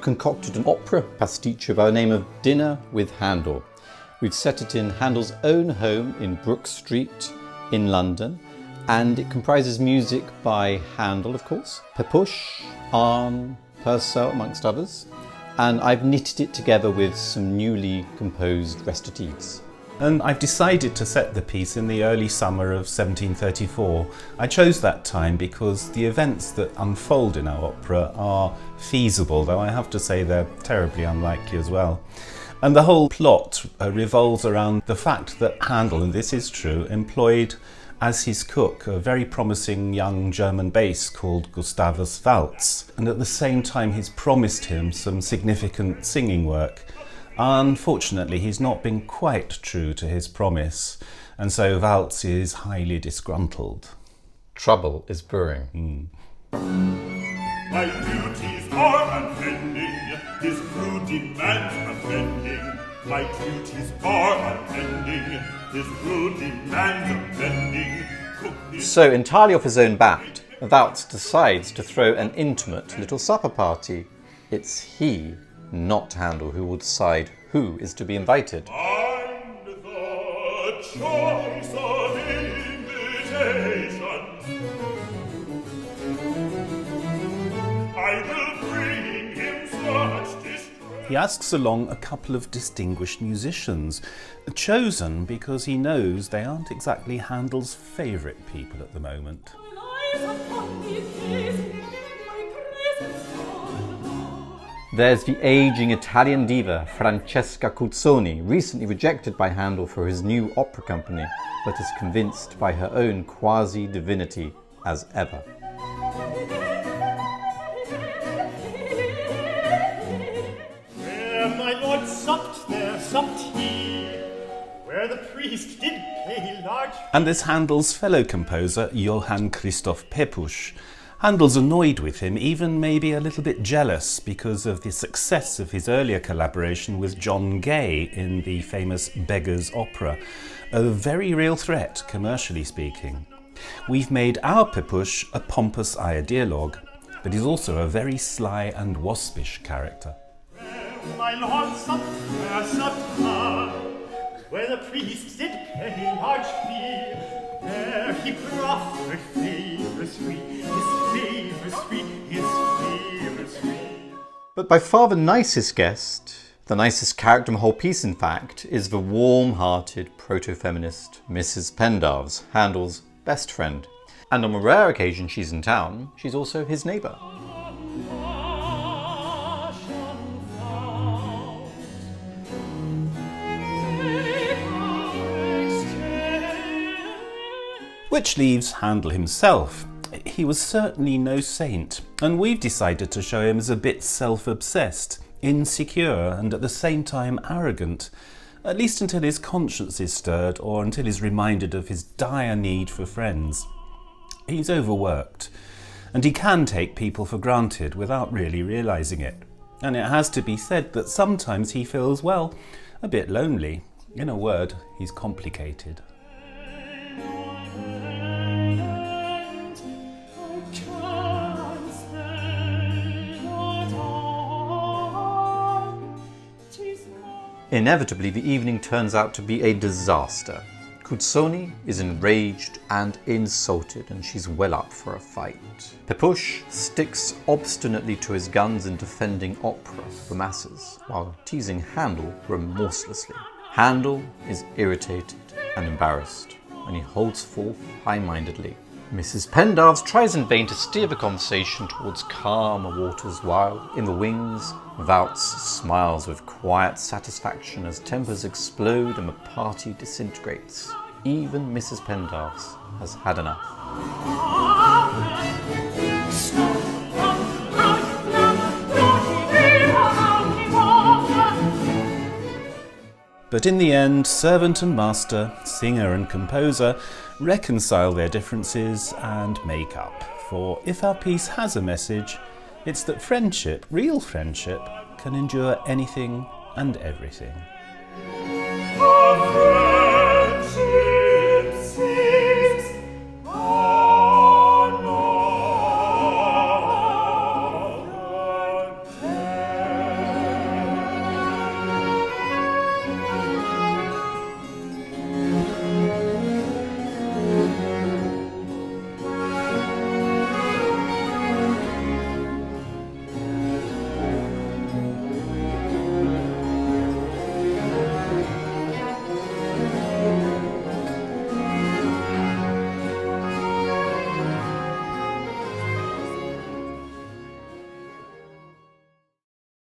we've concocted an opera pasticcio by the name of Dinner with Handel. We've set it in Handel's own home in Brook Street in London, and it comprises music by Handel, of course, Pepusch, Arne, Purcell, amongst others, and I've knitted it together with some newly composed recitatives. And I've decided to set the piece in the early summer of 1734. I chose that time because the events that unfold in our opera are feasible, though I have to say they're terribly unlikely as well. And the whole plot revolves around the fact that Handel, and this is true, employed as his cook a very promising young German bass called Gustavus Waltz, and at the same time he's promised him some significant singing work. Unfortunately, he's not been quite true to his promise, and so Waltz is highly disgruntled. Trouble is brewing. My duties are unending, his rude demands offending. My duties are unending, his rude demands offending. So, entirely off his own bat, Waltz decides to throw an intimate little supper party. It's he, not Handel, who will decide who is to be invited. I'm the choice of invitation. I will bring him such distress. He asks along a couple of distinguished musicians, chosen because he knows they aren't exactly Handel's favourite people at the moment. There's the ageing Italian diva Francesca Cuzzoni, recently rejected by Handel for his new opera company, but is convinced by her own quasi-divinity as ever. Where my lord supped, there supped he, where the priest did pay large. And there's Handel's fellow composer, Johann Christoph Pepusch. Handel's annoyed with him, even maybe a little bit jealous because of the success of his earlier collaboration with John Gay in the famous Beggar's Opera. A very real threat, commercially speaking. We've made our Pepusch a pompous ideologue, but he's also a very sly and waspish character. Where my lord supped, there supped I, where the priest did pay large fee, there he proffered favour sweet, But by far the nicest guest, the nicest character in the whole piece in fact, is the warm-hearted proto-feminist Mrs. Pendarves, Handel's best friend. And on a rare occasion she's in town, she's also his neighbour. Which leaves Handel himself. He was certainly no saint, and we've decided to show him as a bit self-obsessed, insecure, and at the same time arrogant, at least until his conscience is stirred or until he's reminded of his dire need for friends. He's overworked, and he can take people for granted without really realising it. And it has to be said that sometimes he feels, well, a bit lonely. In a word, he's complicated. Inevitably, the evening turns out to be a disaster. Cuzzoni is enraged and insulted, and she's well up for a fight. Pepusch sticks obstinately to his guns in defending opera for masses, while teasing Handel remorselessly. Handel is irritated and embarrassed, and he holds forth high-mindedly. Mrs. Pendarves tries in vain to steer the conversation towards calmer waters, while, in the wings, Waltz smiles with quiet satisfaction as tempers explode and the party disintegrates. Even Mrs. Pendarves has had enough. But in the end, servant and master, singer and composer, reconcile their differences and make up. For if our piece has a message, it's that friendship, real friendship, can endure anything and everything.